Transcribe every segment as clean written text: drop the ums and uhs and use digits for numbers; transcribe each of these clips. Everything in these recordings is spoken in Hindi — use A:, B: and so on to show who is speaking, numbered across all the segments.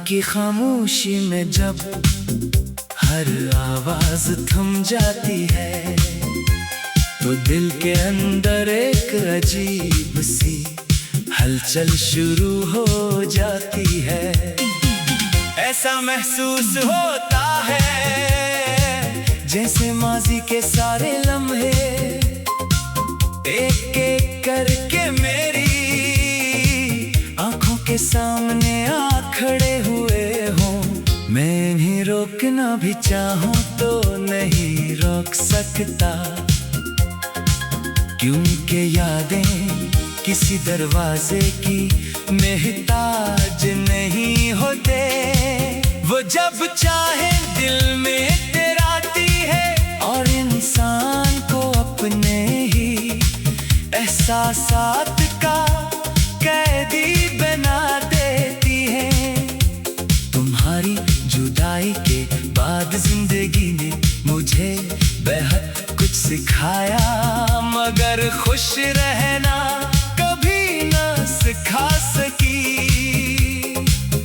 A: की खामोशी में जब हर आवाज थम जाती है, तो दिल के अंदर एक अजीब सी हलचल शुरू हो जाती है। ऐसा महसूस होता है जैसे माजी के सारे लम्हे एक एक करके मेरी आंखों के सामने आ खड़े हुए हों। मैं इन्हें रोकना भी चाहूं तो नहीं रोक सकता, क्योंकि यादें किसी दरवाजे की मोहताज नहीं होते। वो जब चाहे दिल में तेराती है और इंसान को अपने ही एहसासात का कैदी बना देती है। तुम्हारी जुदाई के बाद जिंदगी ने मुझे बेहद कुछ सिखाया, मगर खुश रहना कभी ना सिखा सकी।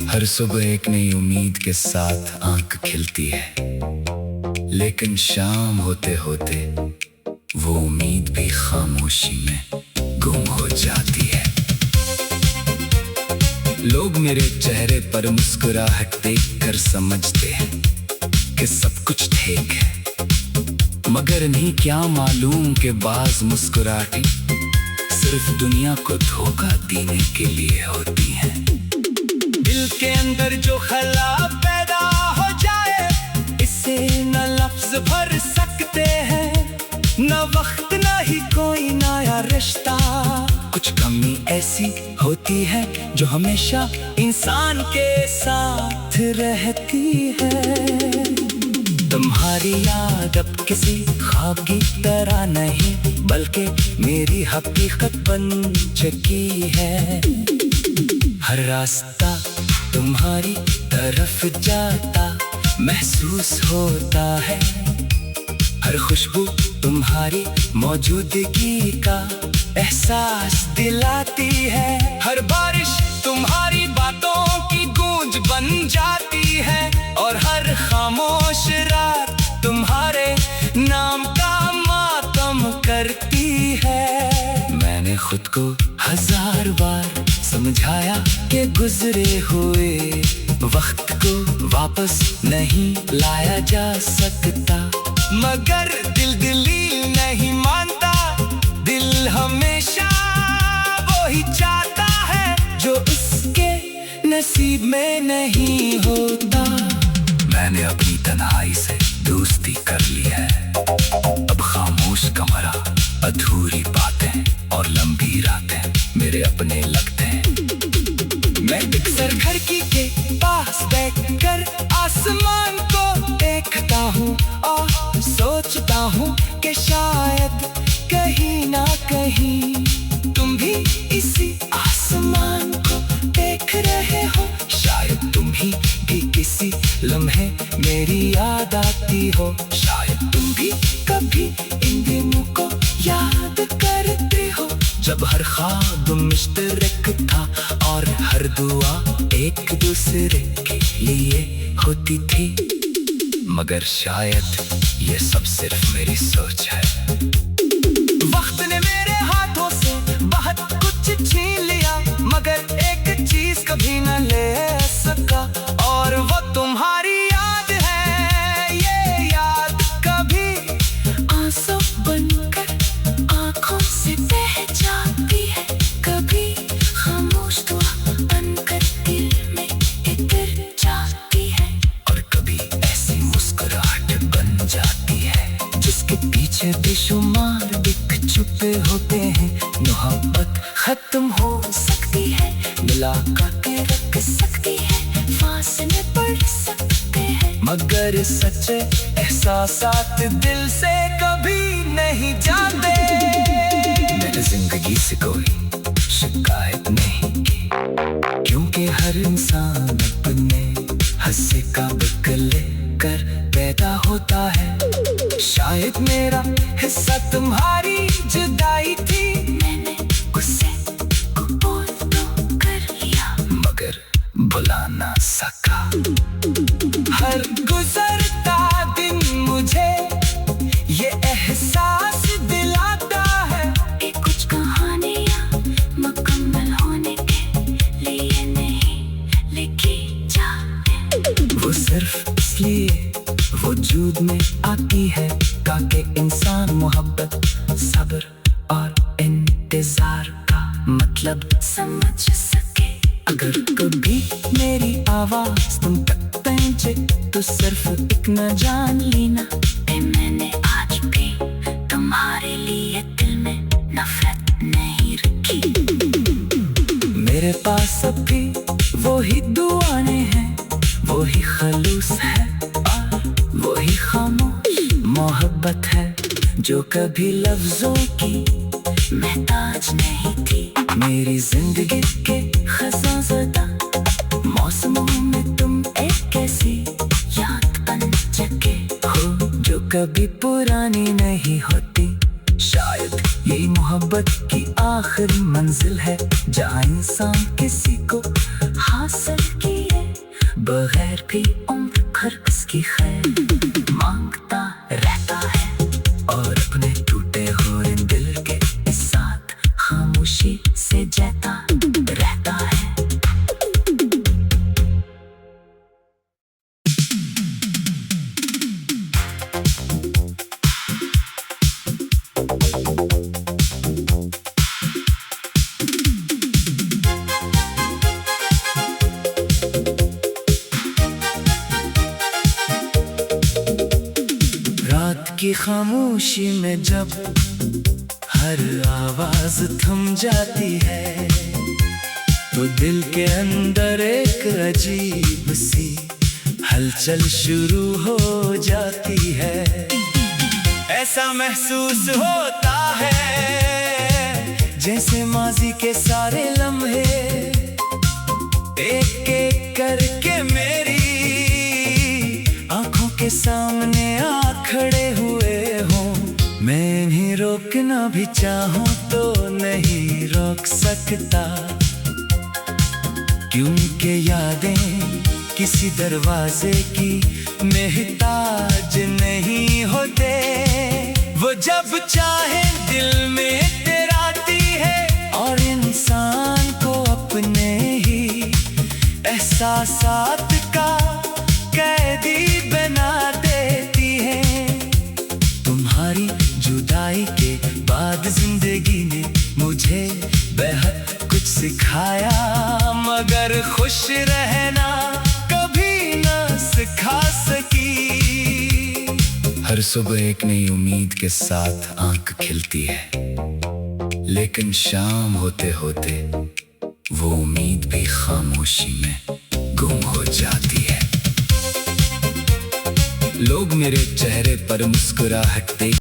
A: हर सुबह एक नई उम्मीद के साथ आंख खिलती है, लेकिन शाम होते होते वो उम्मीद भी खामोशी में गुम हो जाती है। लोग मेरे चेहरे पर मुस्कुराहट देखकर समझते हैं कि सब कुछ ठीक है, मगर नहीं क्या मालूम कि बाज़ मुस्कुराहटें सिर्फ दुनिया को धोखा देने के लिए होती हैं। दिल के अंदर जो खला पैदा हो जाए, इसे न लफ्ज भर सकते हैं, न वक्त न ही कोई नया रिश्ता। कुछ कमी ऐसी होती है जो हमेशा इंसान के साथ रहती है। तुम्हारी याद अब किसी ख्वाब की तरह नहीं, बल्कि मेरी हकीकत बन चुकी है। हर रास्ता तुम्हारी तरफ जाता महसूस होता है, हर खुशबू तुम्हारी मौजूदगी का एहसास दिलाती है। हर बारिश तुम्हारी बातों की गूंज बन जाती है, और हर खामोश रात तुम्हारे नाम का मातम करती है। मैंने खुद को 1000 बार समझाया कि गुजरे हुए वक्त को वापस नहीं लाया जा सकता, मगर दिल दलील नहीं मानता। दिल हमेशा वो ही चाहता है जो उसके नसीब में नहीं होता। मैंने अपनी तन्हाई से दोस्ती कर ली है, अब खामोश कमरा, अधूरी बातें और लंबी रातें मेरे अपने लगते हैं। मैं अक्सर खिड़की के पास बैठकर आसमान को देखता हूँ और सोचता हूँ कि शायद कहीं ना कहीं तुम भी इसी आसमान को देख रहे हो। शायद तुम ही भी किसी लम्हे मेरी याद आती हो, शायद तुम भी कभी इन दिनों को याद करते हो, जब हर ख्वाब मुश्तरक था और हर दुआ एक दूसरे के लिए होती थी। मगर शायद ये सब सिर्फ मेरी सोच है। वक्त ने मेरे हाथों से बहुत कुछ छीन लिया, मगर एक चीज कभी न ले सका, और वो तुम्हारी याद है। ये याद कभी आंसू बनकर आंखों से बह जाती है, कभी खामोश दुआ बनकर दिल में इतर जाती है, और कभी ऐसी मुस्कुराहट बन जाती है जिसके पीछे बेशुमार दिख छुपे होते हैं। मोहब्बत खत्म हो सकती है, मिला के रख सकती है, फासले पड़ सकते हैं, मगर सच्चे एहसासात दिल से कभी नहीं जाते। मेरी जिंदगी से कोई शिकायत नहीं की, क्योंकि हर इंसान अपने हंसे का बदले कर पैदा होता है। शायद मेरा हिस्सा तुम्हारी जुदाई थी, मैंने उसे कबूल तो कर लिया, मगर भुला ना सका।
B: समझ सके। अगर कभी मेरी आवाज तुम तक पहुंचे तो सिर्फ एक न जान लेना कि मैंने आज भी तुम्हारे लिए दिल में नफरत नहीं रखी। मेरे पास अब भी वही दुआएं हैं, वही खलूस है और वही खामोश मोहब्बत है जो कभी लफ्जों की महताज नहीं थी। मेरी जिंदगी के खज़ां ज़दा मौसमों में तुम एक ऐसी याद बन सके हो जो कभी पुरानी नहीं होती। शायद यही मोहब्बत की आखिरी मंजिल है जहाँ इंसान किसी को हासिल किए बगैर भी उम्र भर उसकी खैर मांगता रहता है और अपने टूटे हुए दिल के साथ खामोशी से जीता रहता है। रात की खामोशी में जब हर आवाज थम जाती है तो दिल के अंदर एक अजीब सी हलचल शुरू हो जाती है। ऐसा महसूस होता है जैसे माजी के सारे लम्हे एक एक करके मेरी आंखों के सामने आ खड़े हुए हों। मैं भी रोकना भी चाहूं तो नहीं रोक सकता, क्योंकि यादें किसी दरवाजे की मोहताज नहीं होते। वो जब चाहे दिल में तेराती है और इंसान को अपने ही एहसासात का कैदी बना देती है। तुम्हारी जुदाई के बाद जिंदगी ने मुझे बेहद कुछ सिखाया, मगर खुश रहना कभी ना सिखा सकी। हर सुबह एक नई उम्मीद के साथ आंख खिलती है, लेकिन शाम होते होते वो उम्मीद भी खामोशी में गुम हो जाती है। लोग मेरे चेहरे पर मुस्कुराहट देख